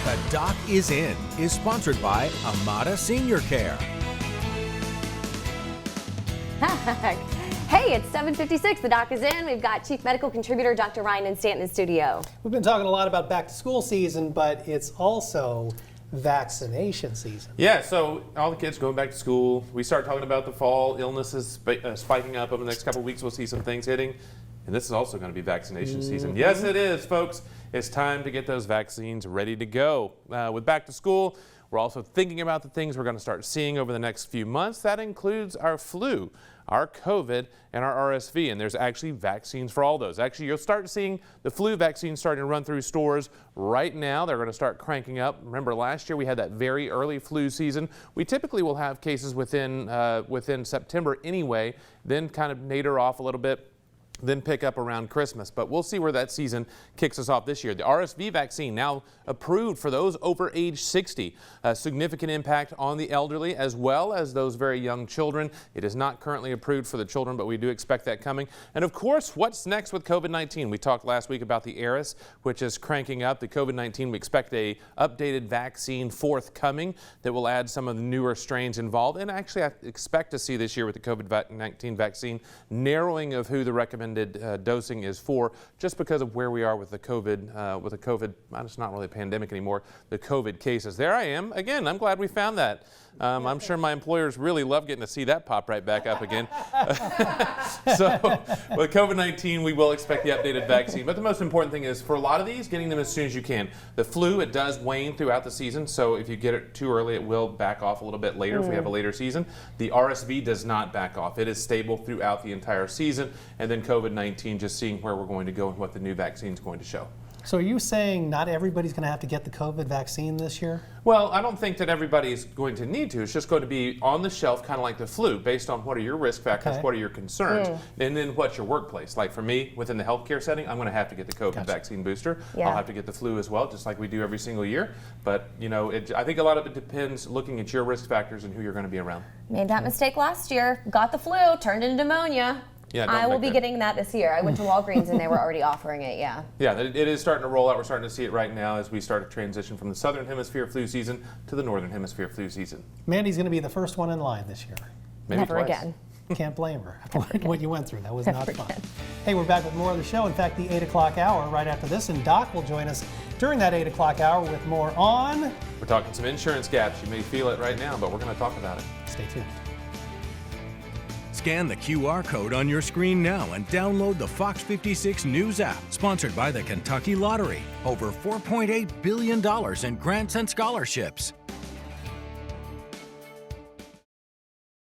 The Doc is In is sponsored by Amada Senior Care. Hey, it's 7:56. The Doc is in. We've got Chief Medical Contributor Dr. Ryan and Stanton in the studio. We've been talking a lot about back to school season, but it's also vaccination season. Yeah, so all the kids going back to school. We start talking about the fall illnesses spiking up over the next couple of weeks. We'll see some things hitting. And this is also going to be vaccination season. Yes, it is, folks. It's time to get those vaccines ready to go. With back to school, we're also thinking about the things we're going to start seeing over the next few months. That includes our flu, our COVID, and our RSV. And there's actually vaccines for all those. Actually, you'll start seeing the flu vaccine starting to run through stores right now. They're going to start cranking up. Remember, last year we had that very early flu season. We typically will have cases within September anyway, then kind of nadir off a little bit, then pick up around Christmas. But we'll see where that season kicks us off this year. The RSV vaccine now approved for those over age 60. A significant impact on the elderly as well as those very young children. It is not currently approved for the children, but we do expect that coming. And of course, what's next with COVID-19? We talked last week about the ARIS, which is cranking up. The COVID-19, we expect a updated vaccine forthcoming that will add some of the newer strains involved. And actually, I expect to see this year with the COVID-19 vaccine narrowing of who the recommended dosing is for, just because of where we are with the COVID, it's not really a pandemic anymore, the COVID cases. There I am. Again, I'm glad we found that. I'm sure my employers really love getting to see that pop right back up again. So with COVID-19, we will expect the updated vaccine. But the most important thing is for a lot of these, getting them as soon as you can. The flu, it does wane throughout the season. So if you get it too early, it will back off a little bit later if we have a later season. The RSV does not back off. It is stable throughout the entire season. And then COVID-19, just seeing where we're going to go and what the new vaccine is going to show. So are you saying not everybody's going to have to get the COVID vaccine this year? Well, I don't think that everybody's going to need to. It's just going to be on the shelf, kind of like the flu, based on what are your risk factors, what are your concerns, and then what's your workplace. Like for me, within the healthcare setting, I'm going to have to get the COVID vaccine booster. Yeah. I'll have to get the flu as well, just like we do every single year. But, you know, I think a lot of it depends looking at your risk factors and who you're going to be around. Made that mistake last year. Got the flu, turned into pneumonia. Yeah, I will be getting that this year. I went to Walgreens and they were already offering it, yeah. Yeah, it is starting to roll out. We're starting to see it right now as we start to transition from the southern hemisphere flu season to the northern hemisphere flu season. Mandy's going to be the first one in line this year. Maybe Never twice. again. Can't blame her after what you went through. That was not fun. Hey, we're back with more of the show. In fact, the 8 o'clock hour right after this, and Doc will join us during that 8 o'clock hour with more on... We're talking some insurance gaps. You may feel it right now, but we're going to talk about it. Stay tuned. Scan the QR code on your screen now and download the Fox 56 News app, sponsored by the Kentucky Lottery. Over $4.8 billion in grants and scholarships.